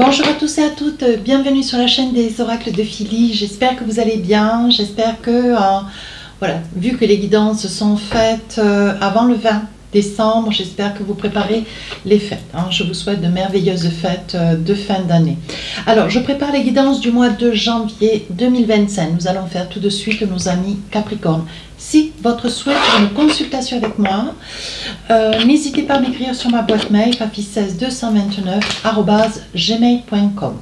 Bonjour à tous et à toutes, bienvenue sur la chaîne des oracles de Philly. J'espère que vous allez bien, j'espère que, voilà, vu que les guidances sont faites avant le 20 décembre, j'espère que vous préparez les fêtes. Je vous souhaite de merveilleuses fêtes de fin d'année. Alors, je prépare les guidances du mois de janvier 2025. Nous allons faire tout de suite nos amis Capricorne. Si votre souhait pour une consultation avec moi, n'hésitez pas à m'écrire sur ma boîte mail papi16229@gmail.com.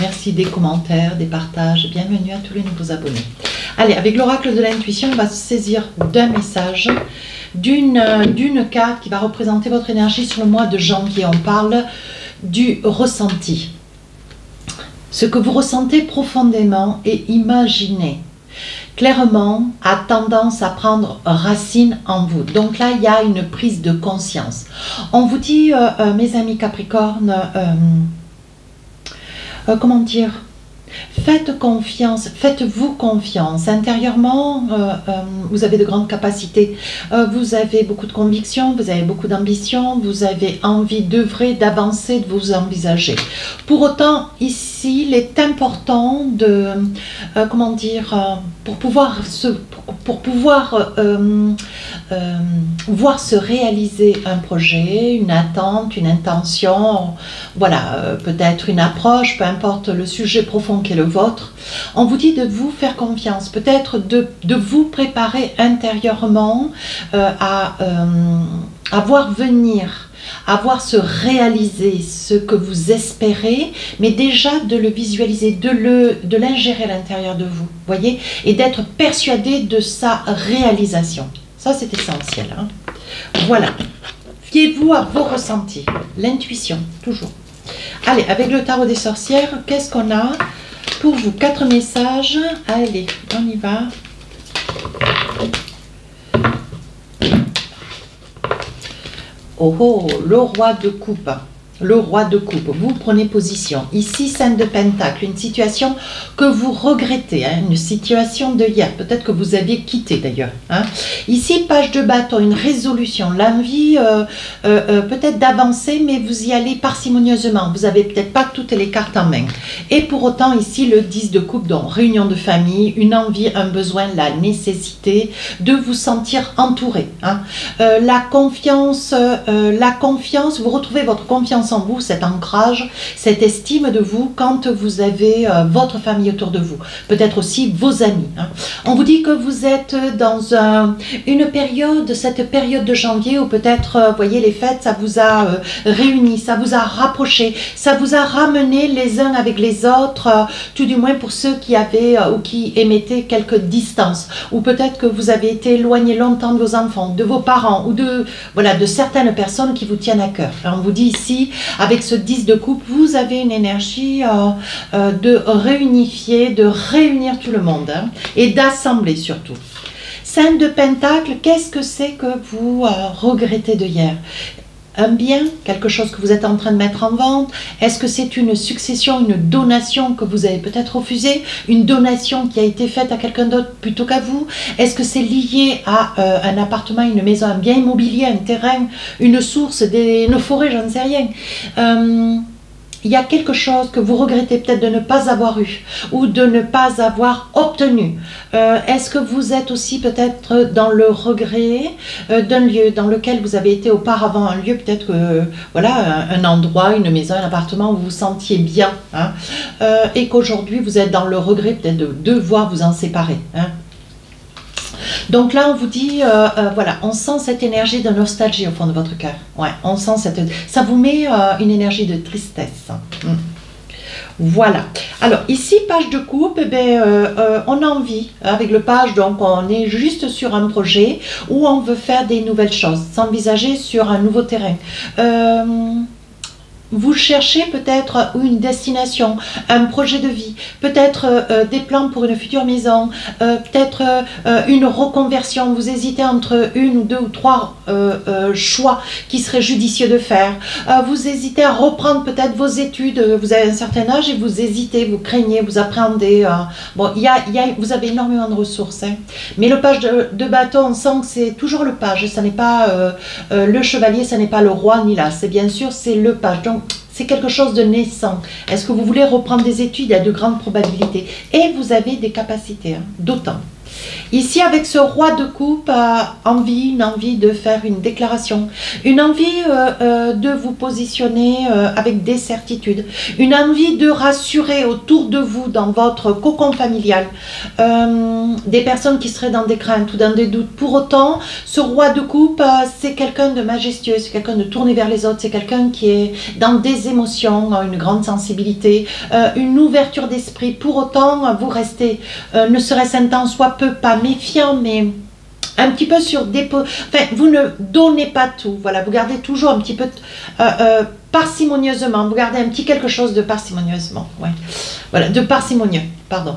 Merci des commentaires, des partages. Bienvenue à tous les nouveaux abonnés. Allez, avec l'oracle de l'intuition, on va se saisir d'un message, d'une carte qui va représenter votre énergie sur le mois de janvier. On parle du ressenti. Ce que vous ressentez profondément et imaginez clairement a tendance à prendre racine en vous. Donc là, il y a une prise de conscience. On vous dit, mes amis Capricorne, comment dire, faites confiance, faites-vous confiance. Intérieurement, vous avez de grandes capacités, vous avez beaucoup de convictions, vous avez beaucoup d'ambition, vous avez envie d'œuvrer, d'avancer, de vous envisager. Pour autant, ici, il est important de, comment dire, pour pouvoir voir se réaliser un projet, une attente, une intention, voilà, peut-être une approche, peu importe le sujet profond qui est le vôtre, on vous dit de vous faire confiance, peut-être de vous préparer intérieurement à voir venir, à voir se réaliser ce que vous espérez, mais déjà de le visualiser, de l'ingérer à l'intérieur de vous, voyez, et d'être persuadé de sa réalisation. Ça, c'est essentiel. Voilà. Fiez-vous à vos ressentis, l'intuition, toujours. Allez, avec le tarot des sorcières, qu'est-ce qu'on a pour vous? 4 messages. Allez, on y va. Oh oh, le roi de coupe. Le roi de coupe, vous prenez position. Ici, 5 de pentacle, une situation que vous regrettez, une situation de hier, peut-être que vous aviez quitté d'ailleurs. Ici, page de bâton, une résolution, l'envie peut-être d'avancer, mais vous y allez parcimonieusement. Vous n'avez peut-être pas toutes les cartes en main. Et pour autant, ici, le 10 de coupe, donc réunion de famille, une envie, un besoin, la nécessité de vous sentir entouré. La confiance, vous retrouvez votre confiance en vous, cet ancrage, cette estime de vous quand vous avez votre famille autour de vous, peut-être aussi vos amis. On vous dit que vous êtes dans une période, cette période de janvier où peut-être, voyez, les fêtes, ça vous a réunis, ça vous a rapprochés, ça vous a ramené les uns avec les autres, tout du moins pour ceux qui avaient ou qui émettaient quelques distances, ou peut-être que vous avez été éloigné longtemps de vos enfants, de vos parents, ou de, voilà, de certaines personnes qui vous tiennent à cœur. Alors, on vous dit ici, avec ce 10 de coupe, vous avez une énergie de réunifier, de réunir tout le monde, et d'assembler surtout. 5 de pentacle, qu'est-ce que c'est que vous regrettez de hier? Un bien, quelque chose que vous êtes en train de mettre en vente? Est-ce que c'est une succession, une donation que vous avez peut-être refusée? Une donation qui a été faite à quelqu'un d'autre plutôt qu'à vous? Est-ce que c'est lié à un appartement, une maison, un bien immobilier, un terrain, une source, une forêt, j'en sais rien. Il y a quelque chose que vous regrettez peut-être de ne pas avoir eu ou de ne pas avoir obtenu. Est-ce que vous êtes aussi peut-être dans le regret d'un lieu dans lequel vous avez été auparavant, un lieu peut-être, voilà, un endroit, une maison, un appartement où vous vous sentiez bien, et qu'aujourd'hui vous êtes dans le regret peut-être de devoir vous en séparer. Donc là, on vous dit, voilà, on sent cette énergie de nostalgie au fond de votre cœur. Ouais, on sent cette... Ça vous met une énergie de tristesse. Voilà. Alors, ici, page de coupe, on a envie, avec le page, donc on est juste sur un projet où on veut faire des nouvelles choses, s'envisager sur un nouveau terrain. Vous cherchez peut-être une destination, un projet de vie, peut-être des plans pour une future maison, peut-être une reconversion. Vous hésitez entre une ou deux ou trois choix qui seraient judicieux de faire. Vous hésitez à reprendre peut-être vos études. Vous avez un certain âge et vous hésitez, vous craignez, vous appréhendez. Bon, vous avez énormément de ressources. Mais le page de bâton, on sent que c'est toujours le page. Ça n'est pas le chevalier, ça n'est pas le roi ni l'as. C'est bien sûr, c'est le page. Donc, c'est quelque chose de naissant. Est-ce que vous voulez reprendre des études? Il y a de grandes probabilités. Et vous avez des capacités, hein, d'autant. Ici, avec ce roi de coupe, une envie de faire une déclaration, une envie de vous positionner avec des certitudes, une envie de rassurer autour de vous dans votre cocon familial des personnes qui seraient dans des craintes ou dans des doutes. Pour autant, ce roi de coupe, c'est quelqu'un de majestueux, c'est quelqu'un de tourné vers les autres, c'est quelqu'un qui est dans des émotions, une grande sensibilité, une ouverture d'esprit. Pour autant, vous restez, ne serait-ce un temps soit peu, pas méfiant, mais un petit peu sur des... Enfin, vous ne donnez pas tout, voilà, vous gardez toujours un petit peu parcimonieusement, vous gardez un petit quelque chose de parcimonieusement, ouais. Voilà, de parcimonieux, pardon.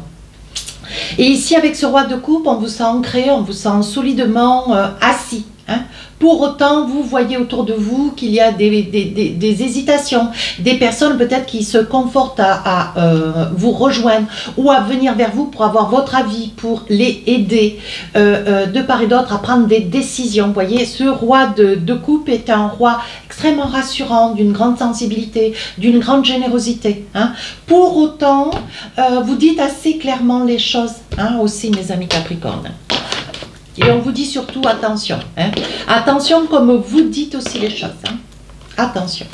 Et ici, avec ce roi de coupe, on vous sent ancré, on vous sent solidement assis. Hein. Pour autant, vous voyez autour de vous qu'il y a des hésitations, des personnes peut-être qui se confortent à vous rejoindre ou à venir vers vous pour avoir votre avis, pour les aider de part et d'autre à prendre des décisions. Vous voyez, ce roi de coupe est un roi extrêmement rassurant, d'une grande sensibilité, d'une grande générosité. Hein. Pour autant, vous dites assez clairement les choses, hein, aussi mes amis Capricorne. Et on vous dit surtout attention. Hein. Attention comme vous dites aussi les choses. Hein. Attention.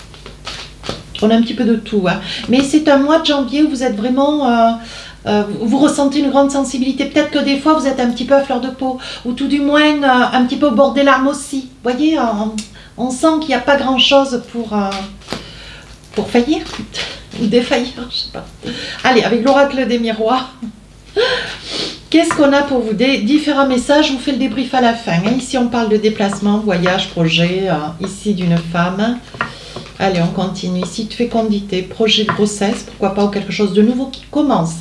On a un petit peu de tout. Hein. Mais c'est un mois de janvier où vous êtes vraiment... vous ressentez une grande sensibilité. Peut-être que des fois vous êtes un petit peu à fleur de peau. Ou tout du moins un petit peu au bord des larmes aussi. Vous voyez, on sent qu'il n'y a pas grand-chose pour faillir. Ou défaillir, je ne sais pas. Allez, avec l'oracle des miroirs... Qu'est-ce qu'on a pour vous? Des différents messages, je vous fais le débrief à la fin. Hein. Ici, on parle de déplacement, voyage, projet, ici d'une femme. Allez, on continue. Ici, fécondité, projet de grossesse, pourquoi pas, ou quelque chose de nouveau qui commence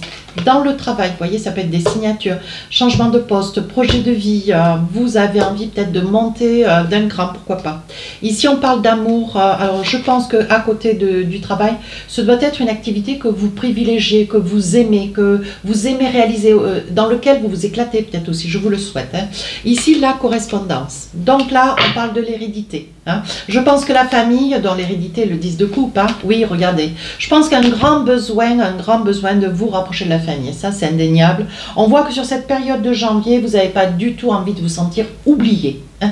dans le travail. Vous voyez, ça peut être des signatures, changement de poste, projet de vie. Vous avez envie peut-être de monter d'un cran, pourquoi pas. Ici, on parle d'amour. Alors, je pense qu'à côté du travail, ce doit être une activité que vous privilégiez, que vous aimez réaliser, dans lequel vous vous éclatez peut-être aussi, je vous le souhaite. Hein. Ici, la correspondance. Donc là, on parle de l'hérédité. Hein. Je pense que la famille, dans l'hérédité, le 10 de coupe, hein, oui, regardez. Je pense qu'il y a un grand besoin de vous rapprocher de la famille. Et ça, c'est indéniable. On voit que sur cette période de janvier, vous n'avez pas du tout envie de vous sentir oublié. Hein.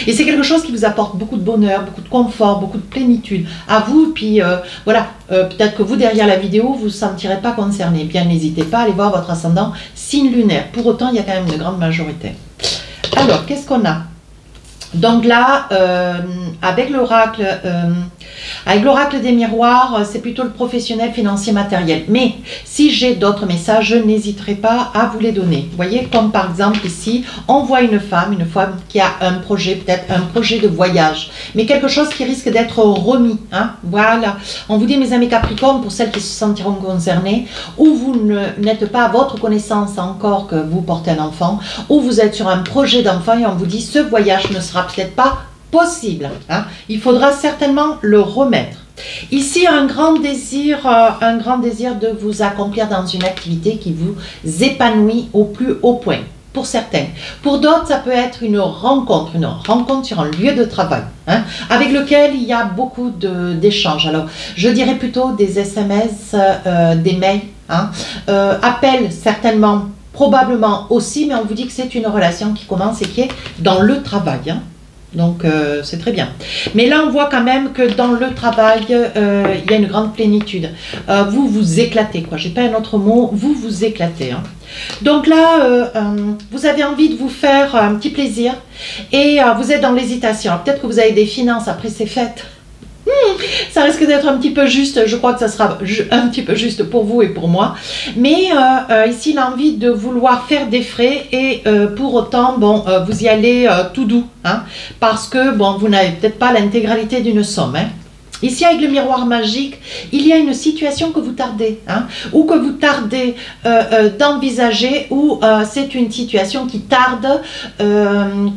Et c'est quelque chose qui vous apporte beaucoup de bonheur, beaucoup de confort, beaucoup de plénitude à vous. Puis voilà, peut-être que vous, derrière la vidéo, vous ne vous sentirez pas concerné. Bien, n'hésitez pas à aller voir votre ascendant signe lunaire. Pour autant, il y a quand même une grande majorité. Alors, qu'est-ce qu'on a? Donc là, avec l'oracle des miroirs, c'est plutôt le professionnel, financier, matériel. Mais si j'ai d'autres messages, je n'hésiterai pas à vous les donner. Vous voyez, comme par exemple ici, on voit une femme qui a un projet, peut-être un projet de voyage, mais quelque chose qui risque d'être remis. Hein, voilà. On vous dit, mes amis Capricorne, pour celles qui se sentiront concernées, ou vous n'êtes pas à votre connaissance encore que vous portez un enfant, ou vous êtes sur un projet d'enfant et on vous dit, ce voyage ne sera peut-être pas possible. Hein. Il faudra certainement le remettre. Ici, un grand désir de vous accomplir dans une activité qui vous épanouit au plus haut point. Pour certains. Pour d'autres, ça peut être une rencontre sur un lieu de travail, hein, avec lequel il y a beaucoup d'échanges. Alors, je dirais plutôt des SMS, des mails, hein, appels certainement, probablement aussi, mais on vous dit que c'est une relation qui commence et qui est dans le travail. Hein. Donc, c'est très bien. Mais là, on voit quand même que dans le travail, il y a une grande plénitude. Vous vous éclatez, quoi. J'ai pas un autre mot. Vous vous éclatez. Hein. Donc là, vous avez envie de vous faire un petit plaisir et vous êtes dans l'hésitation. Peut-être que vous avez des finances après ces fêtes. Ça risque d'être un petit peu juste, je crois que ça sera un petit peu juste pour vous et pour moi. Mais ici, il a envie de vouloir faire des frais et pour autant, bon, vous y allez tout doux. Hein, parce que, bon, vous n'avez peut-être pas l'intégralité d'une somme. Hein. Ici, avec le miroir magique, il y a une situation que vous tardez, hein, ou que vous tardez d'envisager, ou c'est une situation qui tarde,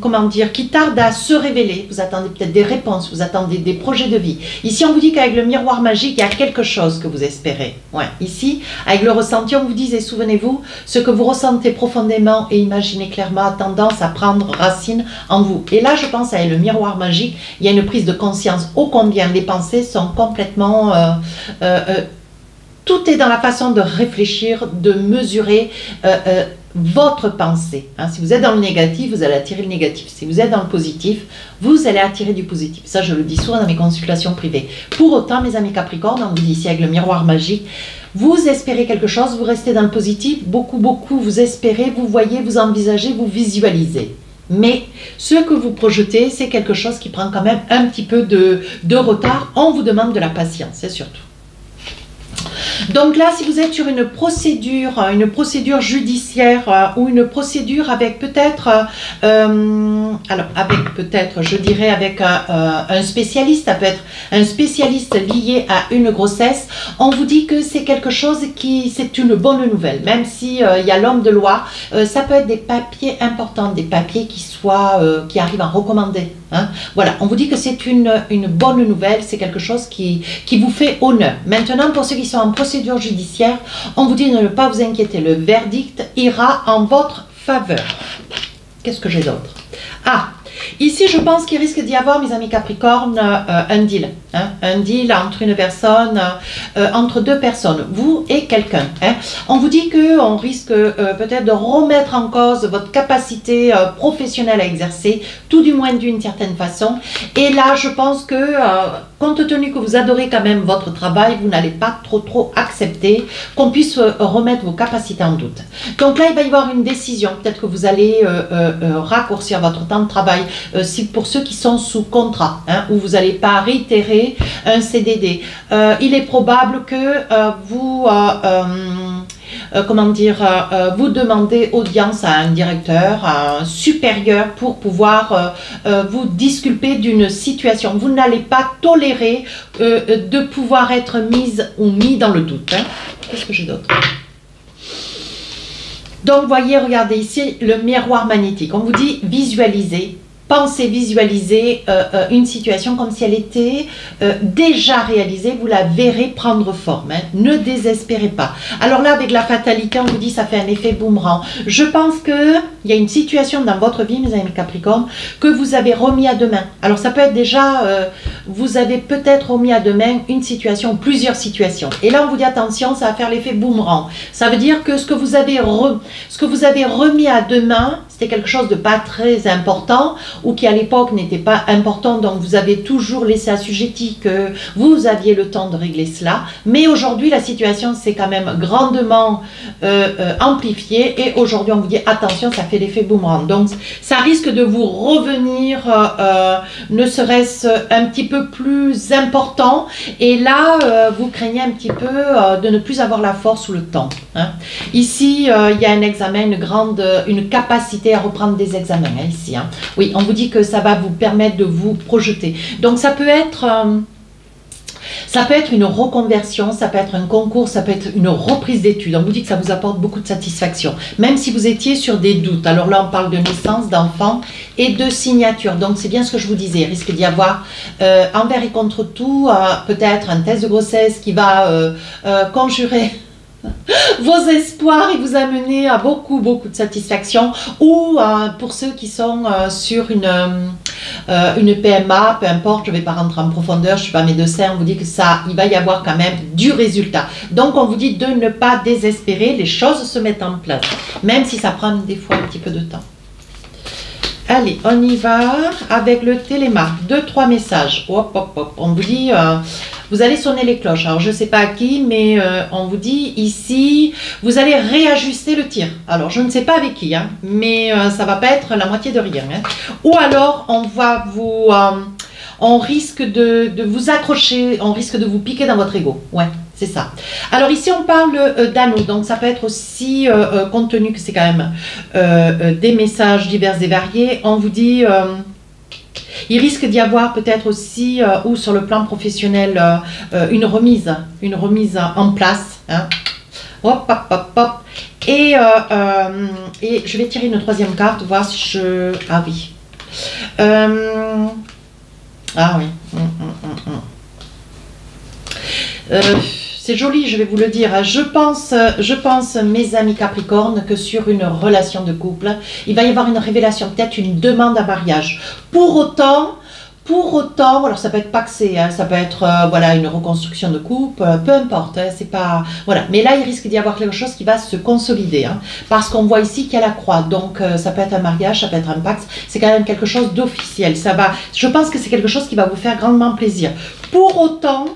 comment dire, qui tarde à se révéler. Vous attendez peut-être des réponses, vous attendez des projets de vie. Ici, on vous dit qu'avec le miroir magique, il y a quelque chose que vous espérez. Ouais. Ici, avec le ressenti, on vous dit, et souvenez-vous, ce que vous ressentez profondément et imaginez clairement a tendance à prendre racine en vous. Et là, je pense, avec le miroir magique, il y a une prise de conscience ô combien les pensées pensées sont complètement... tout est dans la façon de réfléchir, de mesurer votre pensée. Hein. Si vous êtes dans le négatif, vous allez attirer le négatif. Si vous êtes dans le positif, vous allez attirer du positif. Ça, je le dis souvent dans mes consultations privées. Pour autant, mes amis Capricorne, on vous dit ici avec le miroir magique, vous espérez quelque chose, vous restez dans le positif, beaucoup, vous espérez, vous voyez, vous envisagez, vous visualisez. Mais ce que vous projetez, c'est quelque chose qui prend quand même un petit peu de retard. On vous demande de la patience, c'est surtout. Donc là, si vous êtes sur une procédure judiciaire ou une procédure avec peut-être, je dirais avec un spécialiste, ça peut être un spécialiste lié à une grossesse, on vous dit que c'est quelque chose c'est une bonne nouvelle, même si il y a l'homme de loi, ça peut être des papiers importants, des papiers qui arrivent en recommandé. Hein. Voilà, on vous dit que c'est une bonne nouvelle, c'est quelque chose qui vous fait honneur. Maintenant, pour ceux qui sont en procédure judiciaire, on vous dit de ne pas vous inquiéter, le verdict ira en votre faveur. Qu'est-ce que j'ai d'autre? Ah, ici je pense qu'il risque d'y avoir, mes amis Capricorne, un deal. Hein, un deal entre une personne, entre deux personnes, vous et quelqu'un. Hein. On vous dit qu'on risque peut-être de remettre en cause votre capacité professionnelle à exercer, tout du moins d'une certaine façon. Et là, je pense que, compte tenu que vous adorez quand même votre travail, vous n'allez pas trop accepter qu'on puisse remettre vos capacités en doute. Donc là, il va y avoir une décision. Peut-être que vous allez raccourcir votre temps de travail, pour ceux qui sont sous contrat, hein, où vous n'allez pas réitérer un CDD. Il est probable que vous vous demandez audience à un directeur, à un supérieur pour pouvoir vous disculper d'une situation. Vous n'allez pas tolérer de pouvoir être mise ou mis dans le doute. Hein. Qu'est-ce que j'ai d'autre? Donc, voyez, regardez ici le miroir magnétique. On vous dit visualiser. Pensez, visualiser une situation comme si elle était déjà réalisée, vous la verrez prendre forme. Hein. Ne désespérez pas. Alors là, avec la fatalité, on vous dit ça fait un effet boomerang. Je pense qu'il y a une situation dans votre vie, mes amis Capricorne, que vous avez remis à demain. Alors ça peut être déjà, vous avez peut-être remis à demain une situation, plusieurs situations. Et là, on vous dit attention, ça va faire l'effet boomerang. Ça veut dire que ce que vous avez remis à demain, c'était quelque chose de pas très important ou qui à l'époque n'était pas important, donc vous avez toujours laissé assujetti que vous aviez le temps de régler cela. Mais aujourd'hui, la situation s'est quand même grandement amplifiée et aujourd'hui, on vous dit attention, ça fait l'effet boomerang. Donc, ça risque de vous revenir, ne serait-ce un petit peu plus important. Et là, vous craignez un petit peu de ne plus avoir la force ou le temps. Hein. Ici, il y a un examen, une capacité à reprendre des examens, hein, ici. Hein. Oui, on vous dit que ça va vous permettre de vous projeter. Donc, ça peut être une reconversion, ça peut être un concours, ça peut être une reprise d'études. On vous dit que ça vous apporte beaucoup de satisfaction, même si vous étiez sur des doutes. Alors là, on parle de naissance, d'enfants et de signature. Donc, c'est bien ce que je vous disais. Il risque d'y avoir, envers et contre tout, peut-être un test de grossesse qui va conjurer vos espoirs et vous amener à beaucoup de satisfaction, ou pour ceux qui sont sur une PMA, peu importe, je ne vais pas rentrer en profondeur, je ne suis pas médecin, on vous dit que il va y avoir quand même du résultat. Donc on vous dit de ne pas désespérer, les choses se mettent en place, même si ça prend des fois un petit peu de temps. Allez, on y va avec le téléma. 2-3 messages. Hop, hop, hop. On vous dit, vous allez sonner les cloches. Alors, je ne sais pas à qui, mais on vous dit ici, vous allez réajuster le tir. Alors, je ne sais pas avec qui, hein, mais ça ne va pas être la moitié de rien. Hein. Ou alors, on risque de vous accrocher, on risque de vous piquer dans votre ego. Ouais. C'est ça. Alors ici, on parle d'anneaux. Donc, ça peut être aussi, compte tenu que c'est quand même des messages divers et variés, on vous dit, il risque d'y avoir peut-être aussi, ou sur le plan professionnel, une remise en place. Hein. Hop, hop, hop, hop. Et je vais tirer une troisième carte, voir si je... Ah oui. Ah oui. C'est joli, je vais vous le dire. Je pense, mes amis Capricorne, que sur une relation de couple, il va y avoir une révélation, peut-être une demande à mariage. Pour autant, Pour autant, alors ça peut être paxé, hein, ça peut être voilà, une reconstruction de couple, peu importe, hein, c'est pas... Voilà. Mais là, il risque d'y avoir quelque chose qui va se consolider, hein, parce qu'on voit ici qu'il y a la croix, donc ça peut être un mariage, ça peut être un pacte, c'est quand même quelque chose d'officiel. Ça va, je pense que c'est quelque chose qui va vous faire grandement plaisir. Pour autant,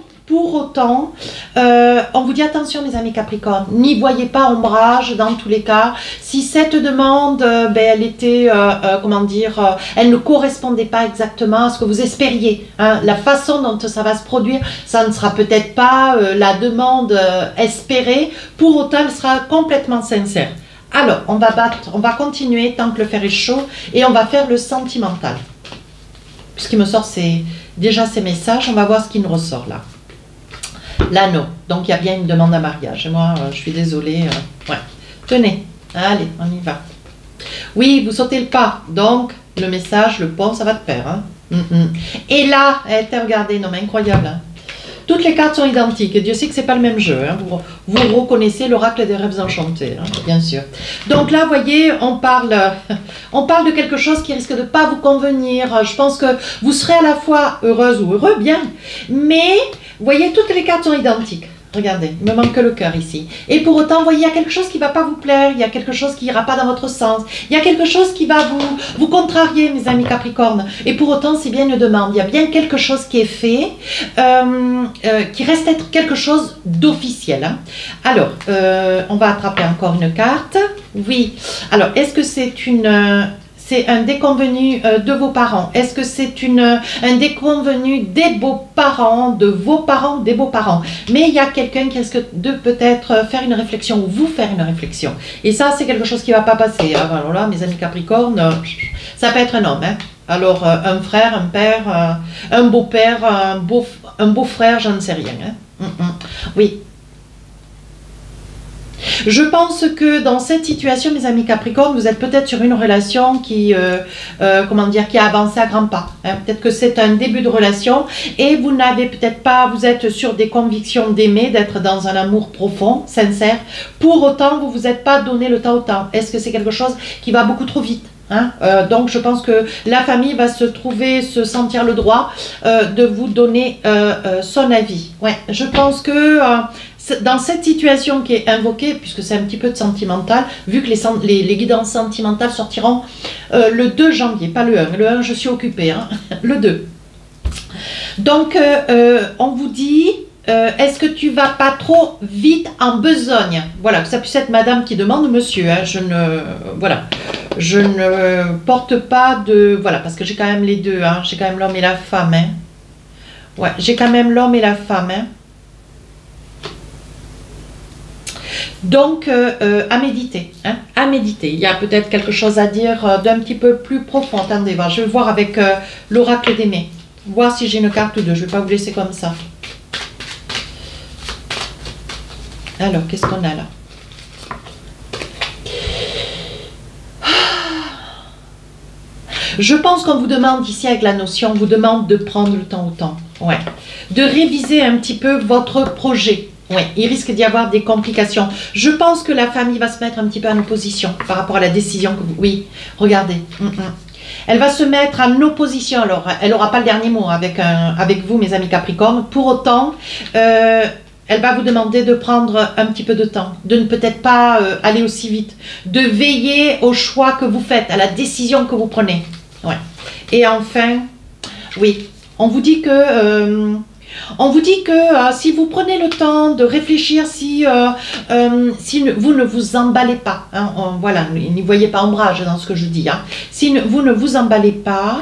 on vous dit attention mes amis Capricorne, n'y voyez pas ombrage dans tous les cas. Si cette demande, elle était, comment dire, elle ne correspondait pas exactement à ce que vous espériez, hein, la façon dont ça va se produire, ça ne sera peut-être pas la demande espérée, pour autant elle sera complètement sincère. Alors, on va continuer tant que le fer est chaud et on va faire le sentimental. Puisqu'il me sort déjà ces messages, on va voir ce qui nous ressort là. L'anneau, donc il y a bien une demande à mariage. Et moi, je suis désolée. Ouais. Tenez, allez, on y va. Oui, vous sautez le pas. Donc, le message, le pont, ça va de pair. Hein. Et là, regardez, non mais incroyable. Hein. Toutes les cartes sont identiques. Et Dieu sait que c'est pas le même jeu. Hein. Vous reconnaissez l'oracle des rêves enchantés, hein, bien sûr. Donc là, vous voyez, on parle de quelque chose qui risque de pas vous convenir. Je pense que vous serez à la fois heureuse ou heureux, bien. Mais, vous voyez, toutes les cartes sont identiques. Regardez, il me manque que le cœur ici. Et pour autant, vous voyez, il y a quelque chose qui ne va pas vous plaire, il y a quelque chose qui n'ira pas dans votre sens, il y a quelque chose qui va vous contrarier, mes amis Capricorne. Et pour autant, c'est bien une demande. Il y a bien quelque chose qui est fait, qui reste être quelque chose d'officiel. Hein. Alors, on va attraper encore une carte. Oui. Alors, est-ce que c'est c'est un déconvenu de vos parents? Est-ce que c'est un déconvenu des beaux-parents, de vos parents, des beaux-parents? Mais il y a quelqu'un qui risque de peut-être faire une réflexion ou vous faire une réflexion. Et ça, c'est quelque chose qui ne va pas passer. Alors là, mes amis Capricorne, ça peut être un homme. Hein. Alors, un frère, un père, un beau-père, un beau-frère, je ne sais rien. Hein. Oui. Je pense que dans cette situation, mes amis Capricorne, vous êtes peut-être sur une relation qui, qui a avancé à grands pas. Hein. Peut-être que c'est un début de relation et vous n'avez peut-être pas, vous êtes sur des convictions d'aimer, d'être dans un amour profond, sincère. Pour autant, vous ne vous êtes pas donné le temps au temps. Est-ce que c'est quelque chose qui va beaucoup trop vite? Hein, donc je pense que la famille va se sentir le droit de vous donner son avis. Ouais, je pense que dans cette situation qui est invoquée, puisque c'est un petit peu de sentimental, vu que les guidances sentimentales sortiront le 2 janvier, pas le 1. Le 1, je suis occupée, hein, le 2. Donc, on vous dit... est-ce que tu vas pas trop vite en besogne? Voilà, que ça puisse être madame qui demande monsieur. Hein, je ne porte pas de... Voilà, parce que j'ai quand même les deux. Hein, j'ai quand même l'homme et la femme. Hein. Ouais, j'ai quand même l'homme et la femme. Hein. Donc, à méditer. Hein, à méditer. Il y a peut-être quelque chose à dire d'un petit peu plus profond. Attendez, je vais voir avec l'oracle d'Aimé. Voir si j'ai une carte ou deux. Je ne vais pas vous laisser comme ça. Alors, qu'est-ce qu'on a là? Je pense qu'on vous demande ici avec la notion, on vous demande de prendre le temps au temps. Ouais. De réviser un petit peu votre projet. Oui, il risque d'y avoir des complications. Je pense que la famille va se mettre un petit peu en opposition par rapport à la décision que vous... Oui, regardez. Elle va se mettre en opposition. Alors, elle n'aura pas le dernier mot avec vous, mes amis Capricorne. Pour autant... elle va vous demander de prendre un petit peu de temps, de ne peut-être pas aller aussi vite, de veiller au choix que vous faites, à la décision que vous prenez. Ouais. Et enfin, oui, on vous dit que si vous prenez le temps de réfléchir, si vous ne vous emballez pas, hein, voilà, n'y voyez pas ombrage dans ce que je dis, hein, si vous ne vous emballez pas,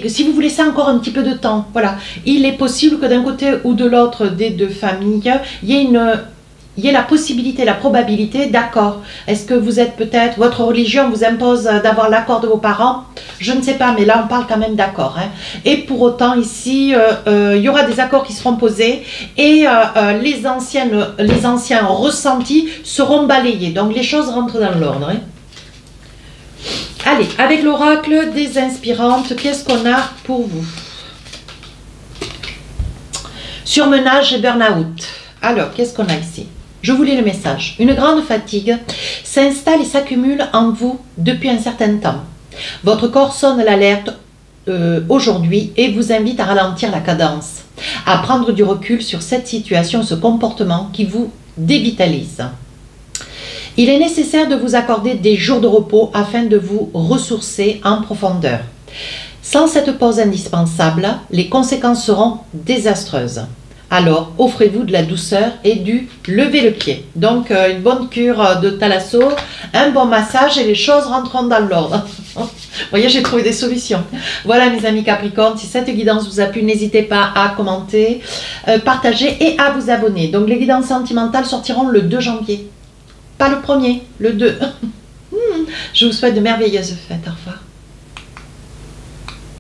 si vous vous laissez encore un petit peu de temps, voilà, il est possible que d'un côté ou de l'autre des deux familles, il y ait la possibilité, la probabilité d'accord. Est-ce que vous êtes peut-être, votre religion vous impose d'avoir l'accord de vos parents? Je ne sais pas, mais là on parle quand même d'accord. Hein. Et pour autant ici, il y aura des accords qui seront posés et les anciens ressentis seront balayés. Donc les choses rentrent dans l'ordre. Hein. Allez, avec l'oracle des inspirantes, qu'est-ce qu'on a pour vous? Surmenage et burn-out. Alors, qu'est-ce qu'on a ici? Je vous lis le message. Une grande fatigue s'installe et s'accumule en vous depuis un certain temps. Votre corps sonne l'alerte aujourd'hui et vous invite à ralentir la cadence, à prendre du recul sur cette situation, ce comportement qui vous dévitalise. Il est nécessaire de vous accorder des jours de repos afin de vous ressourcer en profondeur. Sans cette pause indispensable, les conséquences seront désastreuses. Alors, offrez-vous de la douceur et du lever le pied. Donc, une bonne cure de thalasso, un bon massage et les choses rentreront dans l'ordre. Vous voyez, j'ai trouvé des solutions. Voilà mes amis Capricorne, si cette guidance vous a plu, n'hésitez pas à commenter, partager et à vous abonner. Donc, les guidances sentimentales sortiront le 2 janvier. Pas le 1er, le 2. Je vous souhaite de merveilleuses fêtes. Au revoir.